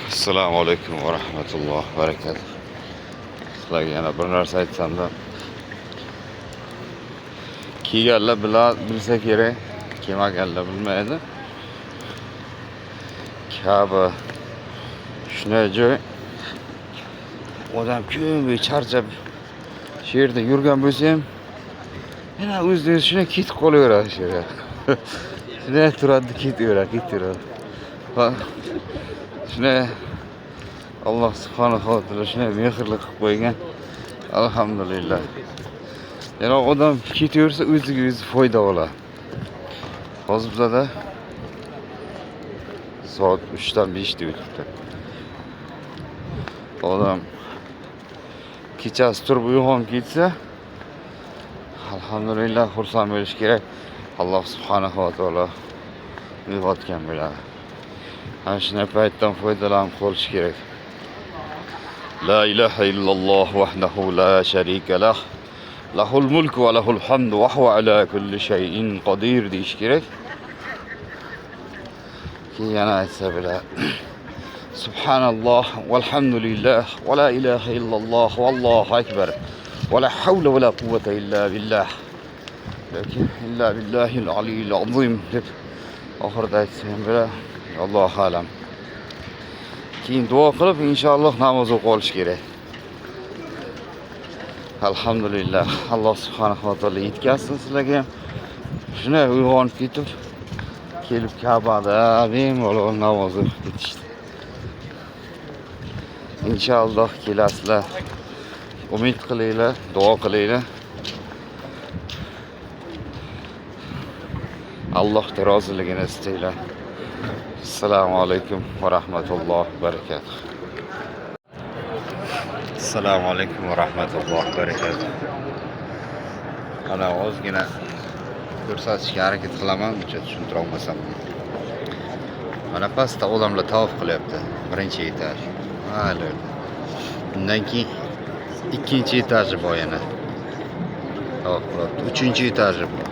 Assalomu alaykum va rahmatullohi va barakatuh. Sizlarga yana bir narsa aytsam-da, kiyganlar bilsa kerak, kiymaganlar bilmaydi. Kabi shunday joy, odam kun bo'yi charchab shu yerda yurgan bo'lsa ham, yana o'zida shunday ketib qolaveradi shu yerga. Shunday turadi, ketaveradi. Va shunday Alloh subhanahu va taolo shunday mehrli qilib qo'ygan. Alhamdulillah. Yana odam ketaversa o'ziga o'zi foyda oladi. Hozir bizda soat 3dan 5 deb o'tibdi. Odam kechasi turib uyg'onib ketsa, alhamdulillah xursand bo'lish kerak. Alloh subhanahu va taolo uyg'otgan bo'ladi. Ana shunday paytdan foydalanib qolish kerak. La ilaha illalloh vahdahu la sharika lah. Lahul mulku va lahul hamdu va huva ala kulli shay'in qodir deyish kerak. Yana aytsa bilan Subhanalloh valhamdulillah va la ilaha illalloh vallohu akbar va la havla va la quvvata illa billah. Lekin illa billahil aliyil azim deb oxirida aytsam bilan Allohu alam. Keyin duo qilib inshaalloh namoz o'qib olish kerak. Alhamdulillah. Alloh subhanahu va taolo yetkazsin sizlarga. Shunday uyg'onib ketib, kelib Ka'bada bemalol namoz o'qib ketishdi. İnşallah kelasizlar. Umid qilinglar, duo qilinglar. Alloh roziligini istanglar. Assalomu alaykum va rahmatullohi va barakatuh. Assalomu alaykum va rahmatullohi va barakatuh. Ana ozgina ko'rsatishga harakat qilaman, uncha tushuntira olmasam. Mana pastda odamlar tavof qilyapti. Birinchi etaj. Hali. Undan keyin ikkinchi etaji bor yana. Tavof qilyapti. Uchinchi etaji bor.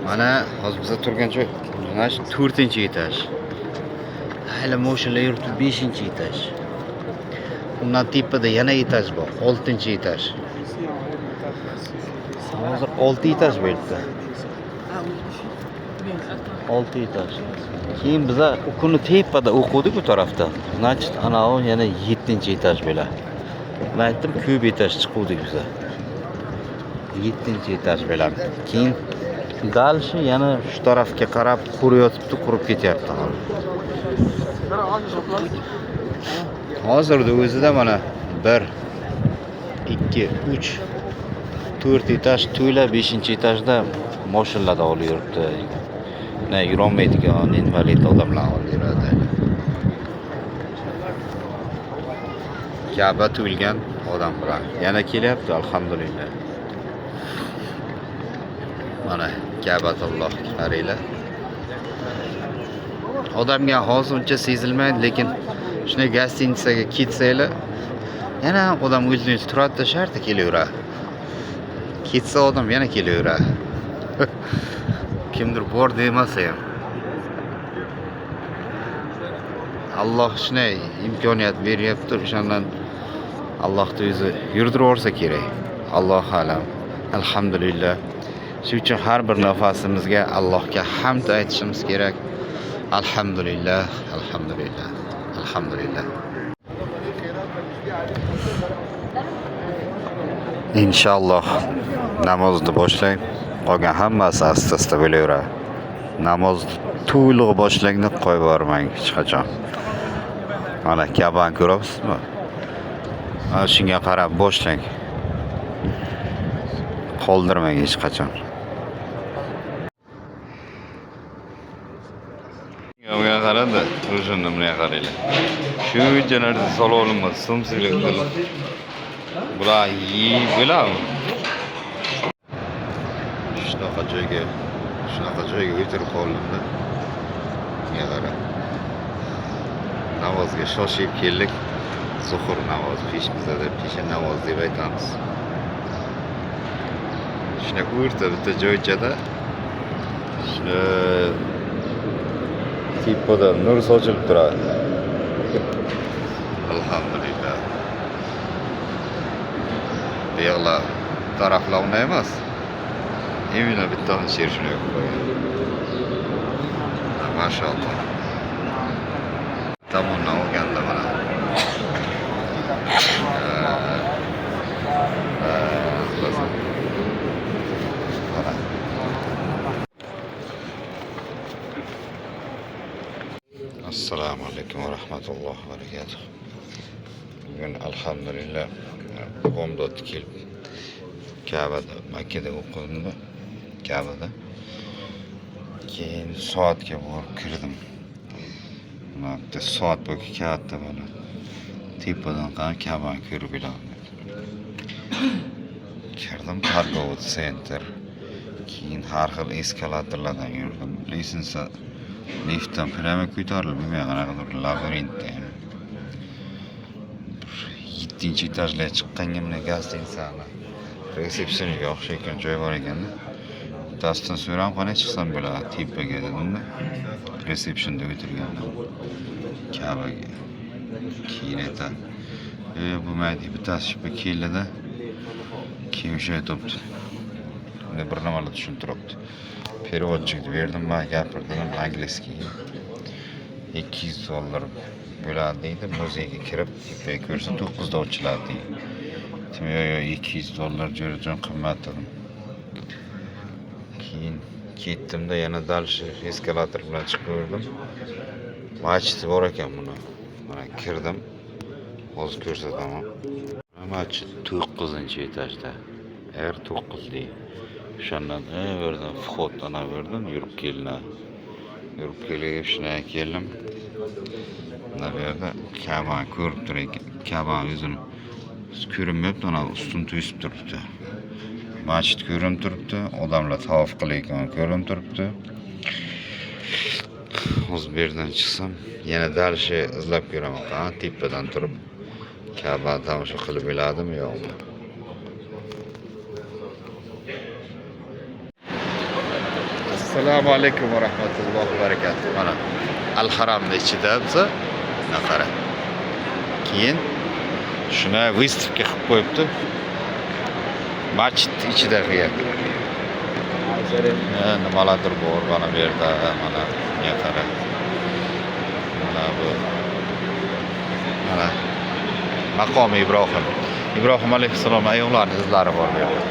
Mana hozir biz turgan joy, mana 4-etaj. Hali mashinalar yuribdi 5-etaj. Undan tepada yana etaj bor, 6-etaj. Hozir 6 etaj bo'libdi. 6 etaj. Keyin biz kuni tepada o'qidik bu tarafda. Значит, ana o yana 7-etaj bo'ladi. Men aytdim, ko'p etaj chiquvdik biz. 7-etaj bo'ladi. Keyin dальше yana shu tarafga qarab quriyotibdi, qurib ketyapti hali. Hozirda o'zida mana 1 2 3 4 etaj to'la, 5-etajda mashinalarda olib yuribdi. Ne yurolmaydigan invalid odamlar olib yuradi. Ka'ba to'lgan odamlar yana kelyapti, alhamdulillah. Mana Ka'batulloh qaranglar. Odamga hozir uncha sezilmaydi, lekin shunday gostinitsaga ketsanglar, yana odam o'zini turadi, shartta kelaveradi. Ketsa odam yana kelaveradi. Kimdir bor demasa ham. Alloh shunday imkoniyat beryapti, o'shandan Allohning o'zi yurdirsa kerak. Alloh alam. Alhamdulillah. Shuning uchun har bir nafasimizga Allohga hamd aytishimiz kerak. Alhamdulillah, alhamdulillah, alhamdulillah. İnşallah namozni boshlang. Qolgan hammasi asta-asta bo'laveradi. Namoz to'liq boshlangni qo'yib bormang hech qachon. Mana Ka'bani ko'ryapsizmi? Mana shunga qarab boshlang. Qoldirmang hech qachon. Yo'g'a qarada, o'shanda bunga qaranglar. Shu joylarda salonimiz sumsilik qilib. Bular yeyib bo'ladi. Shunaqa joyga o'tirib qoldimda. Bunga qarab. Namozga shoshib keldik. Zuhur namozi bizda peshin namozi deb aytamiz. Shuna o'rta bitta joychada shuna tepada nur sochilib turadi. Alhamdulillah. Buyog'lar taraflar unday emas. Imенно bittani sher shunday qilib qo'ygan. Mashalloh. Tomondan olganda mana. Assalomu alaykum va rahmatullohi va barakatuh. Bugun alhamdulillah bomdod kelib Ka'bada, Makkada o'qildi. Ka'bada. Keyin soatga borib kirdim. Mana soat bo'yi katta mana. Tepadan qarab Ka'bani ko'rib olaman. Kirdim торговый center. Keyin har xil eskalatorlardan yurdim. Lisensa liftdan prямо ko'tarilib, qanaqadir labirintda. 7-chi etajga chiqqanimda gastitsani resepsioniga o'xshayotgan joy bor ekan. Dastan so'ram qanday chiqsam bo'ladi tepaga dedimda. Resepsionda o'tirgandim. Ka'baga. Keyin aytdim. Bo'lmaydi, bittasi bu keldi-da. Keyin o'sha aytibdi. Bir nimalar tushuntiribdi. Переводчикni berdim, men gapirdim angliyskiga. $200 bo'ladi deydi. Muzeyga kirib, tepaga ko'rsa 9 da ochiladi deydi. $200 jo'rajon qimmat dedim. Keyin ketdimda yana dalshi eskalator bilan chiqib ko'rdim. Masjid bor ekan buni. Mana kirdim. Hozir ko'rsataman. Masjid 9-etajda. R9 deydi. O'shandan verdim, vходdan verdim, yurib keldim. Yurib kelib shuna keldim. Mana bu yerda Ka'ba ko'rib tur ekan. Ka'ba o'zini ko'rinmayapti, ana ustun to'sib turibdi. Masjid ko'rinib turibdi, odamlar tavof qilayotgan ko'rinib turibdi. Hozir bu yerdan chiqsam, yana dalshi izlab ko'raman. Qani tepadan turib Ka'ba tomosha qilib bo'ladimi yo'qmi? Assalomu alaykum va rahmatullohi va barakatuh. Mana Al-Haramda ichida bo'lsa, naqara. Keyin shuna выставка qilib qo'yibdi. Masjid ichida qiya. Nimalardir bor mana bu yerda, mana naqara. Mana bu. Mana maqom Ibrohim. Ibrohim alayhissalom ayoqlarning izlari bor bu yerda.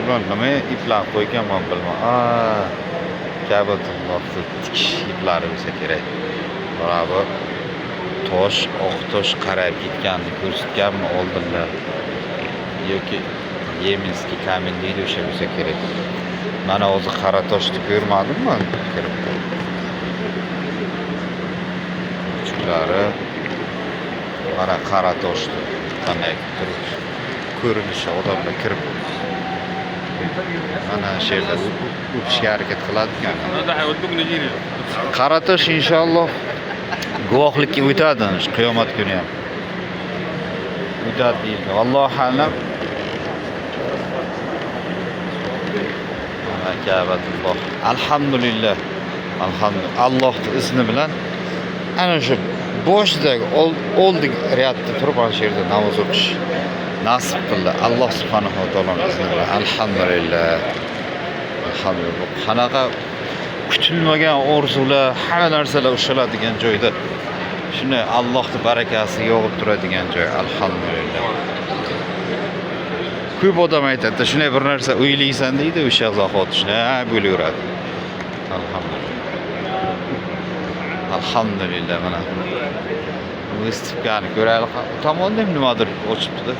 Nima iplar qo'yganman bilmayman. Ka'batullohni tikish iplari bo'lsa kerak. Mana bu tosh, oq tosh qarab ketganini ko'rsatganmi oldinlar? Yoki Yemenskiy kamin deydi o'sha bo'lsa kerak. Mana o'zi qora toshni ko'rmadimmi? Kirib. Uchlari mana qora toshni qanday turib ko'rinishi odamga kirib mana shu yerda o'tishga harakat qiladi ekan. Qora tosh inshaalloh guvohlikka o'tadi, qiyomat kuni ham. O'tadi deyilgan. Allohu a'lam. Mana Ka'batulloh. Alhamdulillah. Alhamdulillah. Allohning izni bilan ana shu boshidagi oldik riyatda turib ana shu yerda namoz o'qish nasib qildi. Alloh subhanahu va taoloning izni bilan. Alhamdulillah. Alhamdulillah. Qanaqa kutilmagan orzular, hamma narsalar ushaladigan joyda shunday Allohning barakasi yog'ib turadigan joy. Alhamdulillah. Ko'p odam aytadi, shunday bir narsa o'ylaysan deydi, o'sha zahot shunday bo'laveradi. Alhamdulillah. Alhamdulillah mana. Bu istifkani ko'raylik. Tomonda ham nimadir ochibdi-da.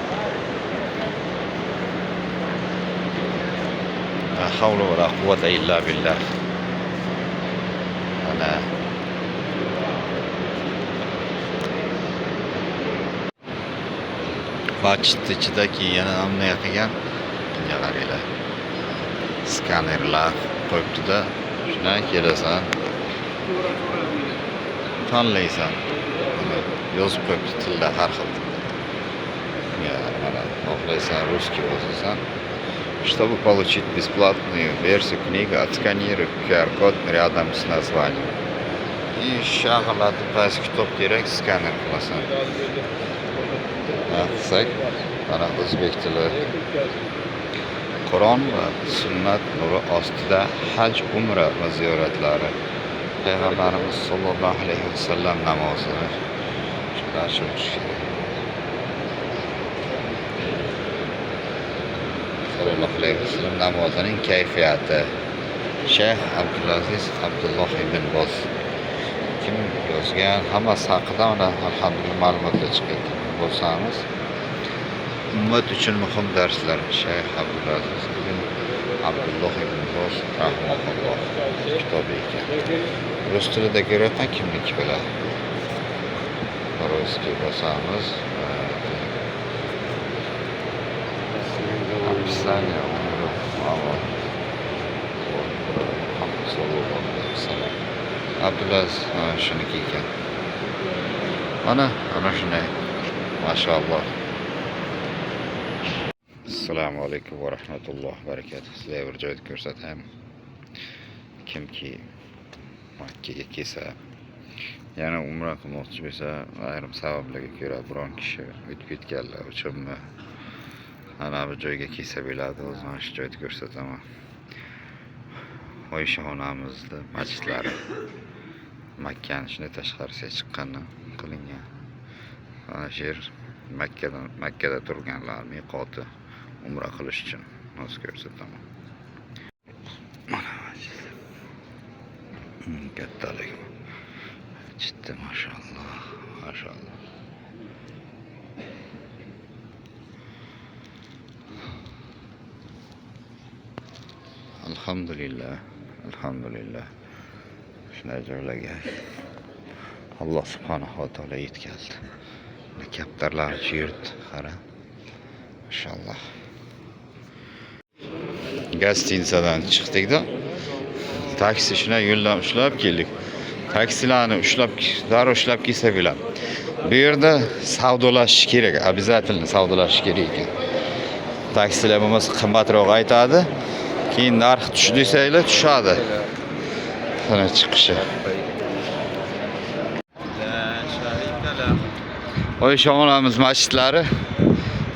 La havla va la quvvata illa billah. Ana masjid ichidagi yana namna qilgan qaranglar. Skanerlar qo'yibdi-da. Shundan kelasan. Tanlaysan. Yozib qo'yibdi tilda har xil. Mana xohlaysan russkiy yozasan. Чтобы получить бесплатную версию книги, отсканируй QR-код рядом с названием. shag'irlatib qaysi kitob kerak skaner qilasan. Qilsak, mana o'zbek tili Qur'on va sunnat nuri ostida haj, umra va ziyoratlari, Payg'ambarimiz sollallohu alayhi vasallam namozini shular o'qish kerak. Sallallohu alayhi vasallam namozining kayfiyati. Shayx Abdulaziz Abdulloh ibn Boz kim yozgan, hammasi haqida mana alhamdulillah ma'lumotlar chiqayotgan bo'lsangiz, ummat uchun muhim darslar. Shayx Abdulaziz ibn Abdulloh ibn Boz rahimahulloh kitobi ekan. Rus tilida ko'rayotgan kimniki biladi. Rusga bosamiz. Описание умру Abdulaziz shuniki ekan. Mana shunday. Mashalloh. Assalomu alaykum va rahmatullohi va barakatuh. Sizlarga bir joyda ko'rsatayim. Kimki Makkaga kelsa, yana umra qilmoqchi bo'lsa, ayrim sabablarga ko'ra biron kishi o'tib ketganlar uchunmi ana bu joyga kelsa bo'ladi. O'zim shu joyda ko'rsataman. Oyshaxonamizda masjidlari Makkani shunday tashqarisiga chiqqandan qilingan. Mana shu yer Makkada turganlar miqoti umra qilish uchun hozir ko'rsataman. Mana masjid. Kattalik. Jiddi mashalloh, mashalloh. Alhamdulillah, alhamdulillah. Shunday joylarga Alloh subhanahu va taolo yetkazdi. Kaptarlar yurt qara. Inshaalloh. Gostinitsadan chiqdik-da. Taksi shuna yo'ldan ushlab keldik. Taksilarni ushlab kelsa bo'ladi. Bu yerda savdolashish kerak, обязательно savdolashish kerak ekan. Taksilar bo'lmasa qimmatroq aytadi. Keyin narx tush desanglar tushadi. Mana chiqishi. Oyshaxonamiz masjidlari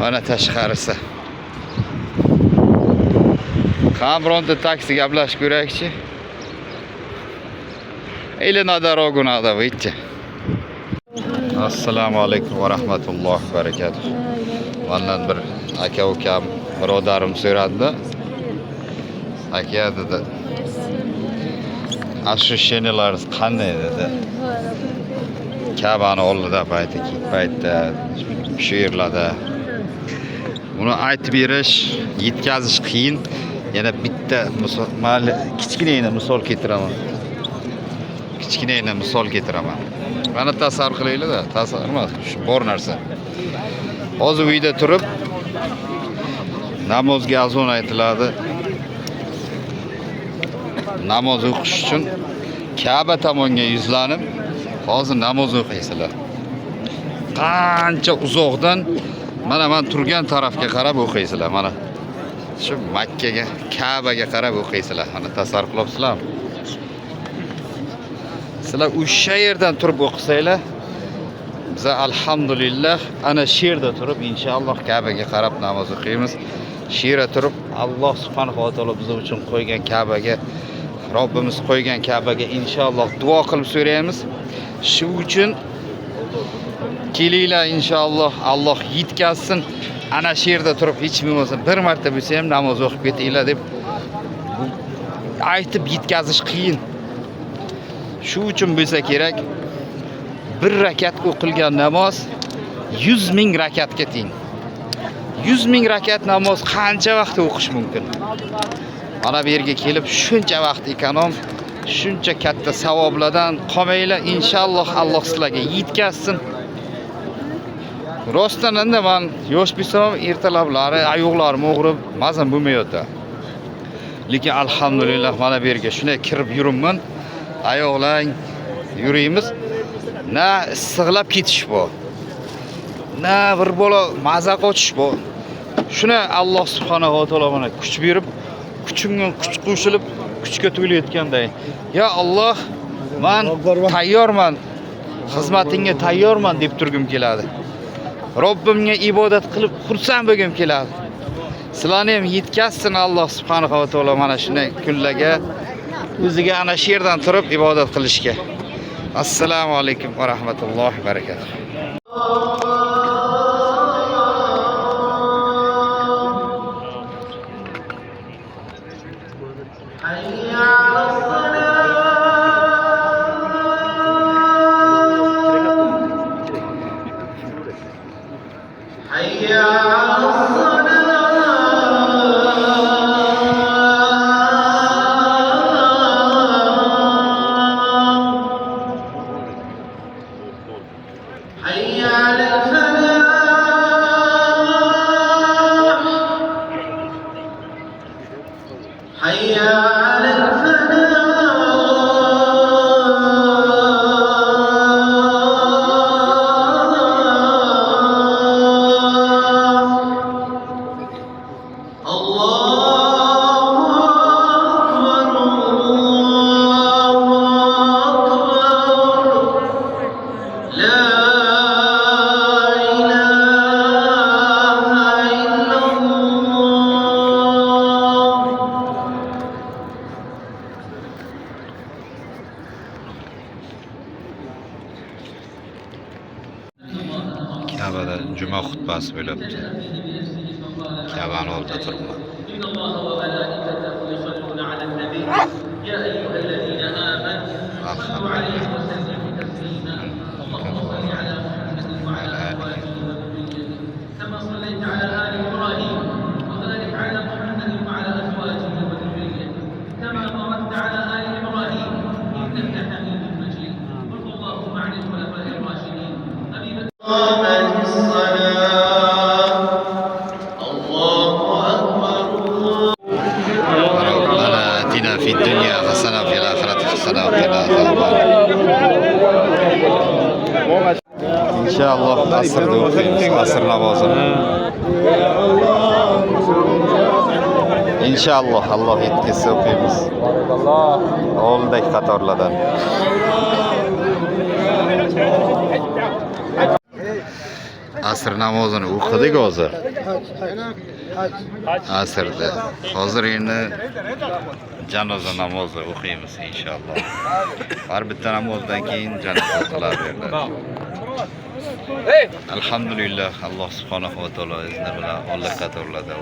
mana tashqarisi. Qamronda taksi gaplashib ko'raylikchi. Или на дорогу надо выйти. Assalomu alaykum va rahmatullohi va barakatuh. Mendan bir aka-ukam, birodarim so'radi. Aka dedi. Ощущениялар qanday dedi. Kabani oldida paytda shu yerlarda buni aytib berish, yetkazish qiyin. Yana bitta kichkina misol keltiraman. Mana tasavvur qilaylik-da, tasavvur emas, shu bor narsa. Hozir uyda turib namozga azon aytiladi. Namoz o'qish uchun Ka'ba tomonga yuzlanib, hozir namoz o'qiysizlar. Qancha uzoqdan mana men turgan tarafga qarab o'qiysizlar. Mana shu Makkaga, Ka'baga qarab o'qiysizlar. Mana tasavvur qilyapsizlarmi? Sizlar o'sha yerdan turib o'qisanglar, biz alhamdulillah ana shu yerda turib inshaalloh Ka'baga qarab namoz o'qiymiz. Shu yerda turib Alloh subhanahu va taolo biz uchun qo'ygan Ka'baga, Robbimiz qo'ygan Ka'baga inshaalloh duo qilib so'raymiz. Shu uchun kelinglar inshaalloh, Alloh yetkazsin. Ana shu yerda turib hech bo'lmasa bir marta bo'lsa ham namoz o'qib ketinglar deb aytib yetkazish qiyin. Shu uchun bo'lsa kerak, bir rakat o'qilgan namoz 100 ming rakatga teng. 100 ming rakat namoz qancha vaqt o'qish mumkin? Mana bu yerga kelib shuncha vaqt ekonom, shuncha katta savoblardan qolmanglar. Inshaalloh Alloh sizlarga yetkazsin. Rostdan endi men yosh bo'lsam ertalablari oyoqlarim og'rib, mazam bo'lmayotdi. Lekin alhamdulillah mana bu yerga shunday kirib yuribman. Oyoqlang yurimiz. Na issiqlab ketish bor. Na bir bola maza qochish bor. Shuni Alloh subhanahu va taolo mana kuch berib, kuchimga kuch qo'shilib, kuchga to'layotganday. Ya Alloh, Men tayyorman. Xizmatingga tayyorman deb turgim keladi. Robbimga ibodat qilib xursand bo'lgim keladi. Sizlarni ham yetkazsin Alloh subhanahu va taolo mana shunday kunlarga o'ziga ana shu yerdan turib ibodat qilishga. Assalomu alaykum va rahmatullohi va barakatuh. Ka'bada juma xutbasi bo'libdi. Ka'bani oldida turibman. في الدنيا حسنة وفي الآخرة حسنة وقنا عذاب النار. إن شاء الله عصر دوقيمز عصر namozini inshaalloh Alloh yetkazsa o'qiymiz. Oldagi qatorlardan. Asr namozini o'qidik hozir. Asrda. Hozir endi janoza namozi o'qiymiz inshaalloh. Har bitta namozdan keyin janoza o'qiladi. Alhamdulillah Alloh subhanahu va taolo izni bilan Alloh qatorladi.